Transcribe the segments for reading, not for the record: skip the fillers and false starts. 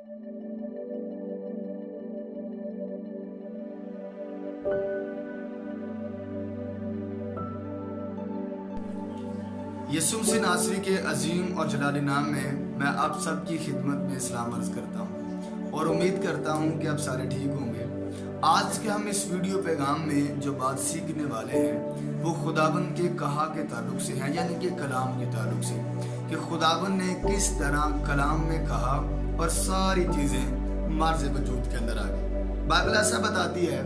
यीशु मसीह नासरी के अजीम और जलाली नाम में मैं आप सबकी खिदमत में सलाम अर्ज करता हूँ और उम्मीद करता हूँ कि आप सारे ठीक होंगे। आज के हम इस वीडियो पैगाम में जो बात सीखने वाले हैं वो खुदाबंद के कहा के ताल्लुक से है, यानी कि कलाम के ताल्लुक से, कि खुदाबंद ने किस तरह कलाम में कहा और सारी चीज़ें मर्ज़ वजूद के अंदर आ गई। बाइबल ऐसा बताती है,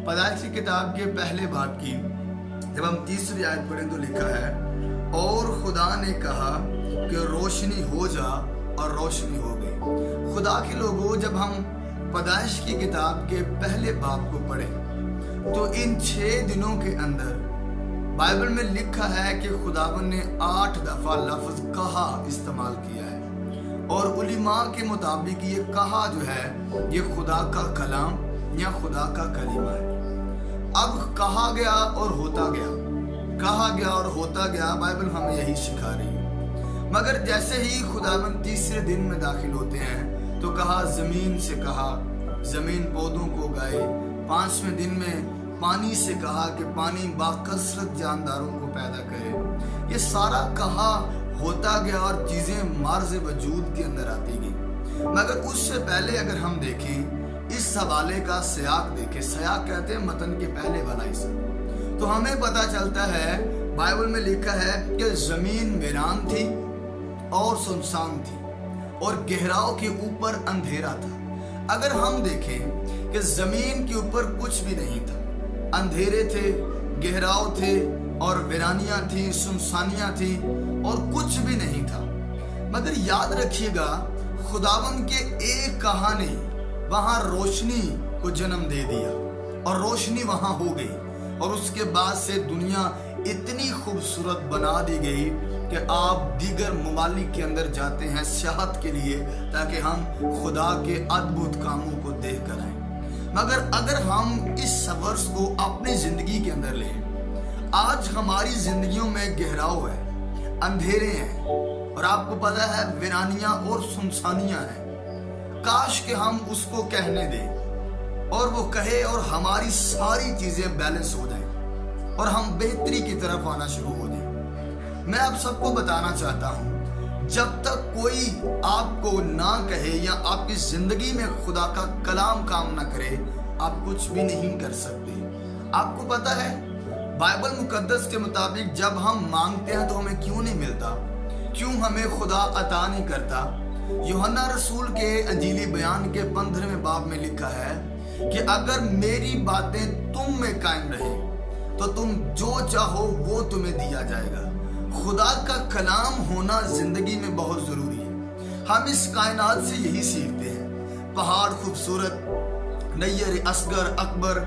पैदाइश की किताब के पहले बाब की जब हम तीसरी आयत पढ़ें तो लिखा है, और खुदा ने कहा कि रोशनी हो जा, और रोशनी हो गई। खुदा के लोगों, जब हम पैदाइश की किताब के पहले बाब को पढ़ें तो इन 6 दिनों के अंदर बाइबल में लिखा है कि खुदावन ने 8 दफा लफ्ज कहा इस्तेमाल किया है, और उलिमा के मुताबिक ये कहा जो है ये खुदा का कलाम या खुदा का कलीमा है। अब कहा गया और होता गया, कहा गया और होता गया, बाइबल हमें यही सिखा रही है। मगर जैसे ही खुदावन तीसरे दिन में दाखिल होते हैं तो कहा जमीन से, कहा जमीन पौधों को उगाए। 5वें दिन में पानी से कहा कि पानी बाकसरत जानदारों को पैदा करे। ये सारा कहा होता गया और चीजें मर्ज़ वजूद के अंदर आती गई। मगर उससे पहले अगर हम देखें, इस हवाले का सयाक देखें, सयाक कहते हैं मतन के पहले वाला हिस्सा, तो हमें पता चलता है बाइबल में लिखा है कि जमीन वीरान थी और सुनसान थी और गहराव के ऊपर अंधेरा था। अगर हम देखें कि जमीन के ऊपर कुछ भी नहीं था, अंधेरे थे, गहराव थे और वीरानियां थी, सुनसानियां थी और कुछ भी नहीं था। मगर याद रखिएगा, खुदावन के एक कहा ने वहां रोशनी को जन्म दे दिया और रोशनी वहां हो गई, और उसके बाद से दुनिया इतनी खूबसूरत बना दी गई कि आप दीगर ममालिक के अंदर जाते हैं सियाहत के लिए ताकि हम खुदा के अद्भुत कामों को देख कर आए। मगर अगर हम इस वर्ष को अपनी जिंदगी के अंदर लें, आज हमारी जिंदगियों में गहराव है, अंधेरे हैं और आपको पता है वीरानियां और सुनसानियां हैं। काश कि हम उसको कहने दें और वो कहे और हमारी सारी चीजें बैलेंस हो जाएं और हम बेहतरी की तरफ आना शुरू हो जाएं। मैं आप सबको बताना चाहता हूं, जब तक कोई आपको ना कहे या आपकी जिंदगी में खुदा का कलाम काम ना करे, आप कुछ भी नहीं कर सकते। आपको पता है बाइबल मुकद्दस के मुताबिक जब हम मांगते हैं तो हमें क्यों नहीं मिलता, क्यों हमें खुदा अता नहीं करता। यूहन्ना रसूल के अंजीली बयान के 15वें बाब में लिखा है कि अगर मेरी बातें तुम में कायम रहे तो तुम जो चाहो वो तुम्हें दिया जाएगा। खुदा का कलाम होना जिंदगी में बहुत जरूरी है। हम इस कायनात से यही सीखते हैं, पहाड़ खूबसूरत, नैयर असगर अकबर,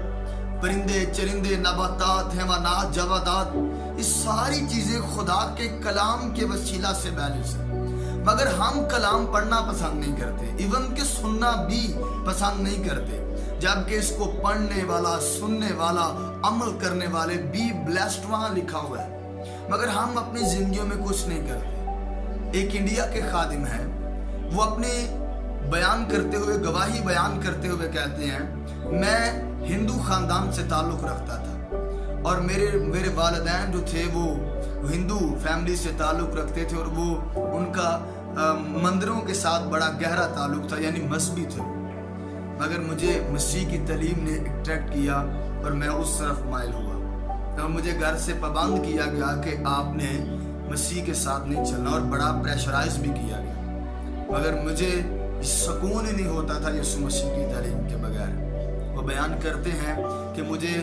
परिंदे चरिंदे, नबातात, हैवानात, जवादात, ये सारी चीजें खुदा के कलाम के वसीला से बैलेंस है। मगर हम कलाम पढ़ना पसंद नहीं करते, इवन के सुनना भी पसंद नहीं करते, जबकि इसको पढ़ने वाला, सुनने वाला, अमल करने वाले बी ब्लेस्ड वहां लिखा हुआ है। मगर हम अपनी जिंदगियों में कुछ नहीं करते। एक इंडिया के खादिम हैं, वो अपने बयान करते हुए, गवाही बयान करते हुए कहते हैं, मैं हिंदू खानदान से ताल्लुक रखता था और मेरे वालिदैन जो थे वो हिंदू फैमिली से ताल्लुक रखते थे और वो उनका मंदिरों के साथ बड़ा गहरा ताल्लुक था, यानी मजहबी थे। मगर मुझे मसीह की तालीम ने अट्रैक्ट किया और मैं उस तरफ माइल हुआ। तो मुझे घर से पाबंद किया गया कि आपने मसीह के साथ नहीं चलना और बड़ा प्रेशराइज भी किया गया। मगर मुझे सुकून ही नहीं होता था यीशु मसीह की तालीम के बगैर। वो बयान करते हैं कि मुझे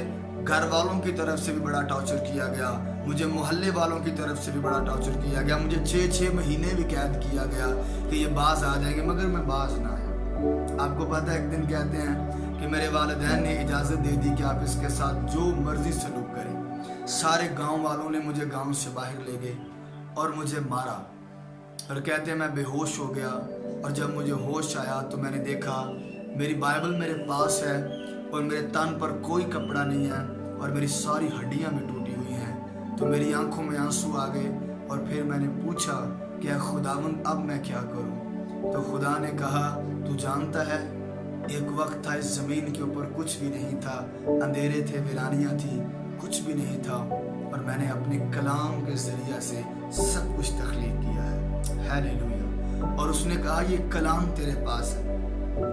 घर वालों की तरफ से भी बड़ा टॉर्चर किया गया, मुझे मोहल्ले वालों की तरफ से भी बड़ा टॉर्चर किया गया, मुझे 6-6 महीने भी कैद किया गया कि ये बाज आ जाएंगे, मगर मैं बाज ना आया। आपको पता है, एक दिन कहते हैं कि मेरे वालिदैन ने इजाज़त दे दी कि आप इसके साथ जो मर्जी सलूक करें। सारे गांव वालों ने मुझे गांव से बाहर ले गए और मुझे मारा, और कहते हैं मैं बेहोश हो गया। और जब मुझे होश आया तो मैंने देखा मेरी बाइबल मेरे पास है और मेरे तन पर कोई कपड़ा नहीं है और मेरी सारी हड्डियां भी टूटी हुई हैं। तो मेरी आंखों में आंसू आ गए और फिर मैंने पूछा कि खुदावंद अब मैं क्या करूं। तो खुदा ने कहा, तू जानता है एक वक्त था इस जमीन के ऊपर कुछ भी नहीं था, अंधेरे थे, वीरानियां थी, कुछ भी नहीं था, और मैंने अपने कलाम के जरिए से सब कुछ तख्लीक किया है। हालेलुया। और उसने कहा, ये कलाम तेरे पास है,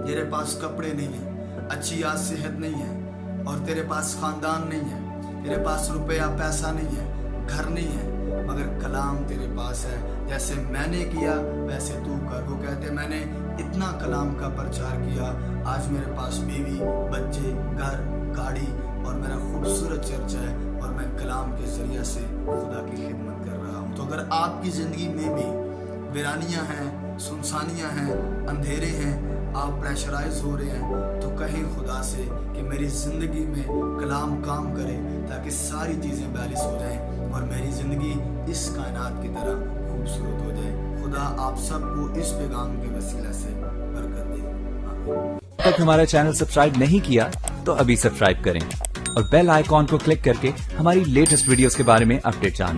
तेरे पास कपड़े नहीं है, अच्छी याद सेहत नहीं है, और तेरे पास खानदान नहीं है, तेरे पास रुपया पैसा नहीं है, घर नहीं है, मगर कलाम तेरे पास है। जैसे मैंने किया वैसे तू कर। वो कहते मैंने इतना कलाम का प्रचार किया, आज मेरे पास बीवी, बच्चे, घर, गाड़ी और मेरा खूबसूरत चर्च है, और मैं कलाम के जरिए से खुदा की खिदमत कर रहा हूँ। तो अगर आपकी ज़िंदगी में भी वीरानियाँ हैं, सुनसानियाँ हैं, अंधेरे हैं, आप प्रेशराइज हो रहे हैं, तो कहें खुदा से कि मेरी ज़िंदगी में कलाम काम करे, ताकि सारी चीज़ें बैलेंस हो जाएं और मेरी ज़िंदगी इस कायनात की तरह खूबसूरत हो जाए। खुदा आप सबको इस पैगाम के वसीला से बरकत दे। आमीन। तक हमारा चैनल सब्सक्राइब नहीं किया तो अभी सब्सक्राइब करें और बेल आइकॉन को क्लिक करके हमारी लेटेस्ट वीडियोस के बारे में अपडेट जानें।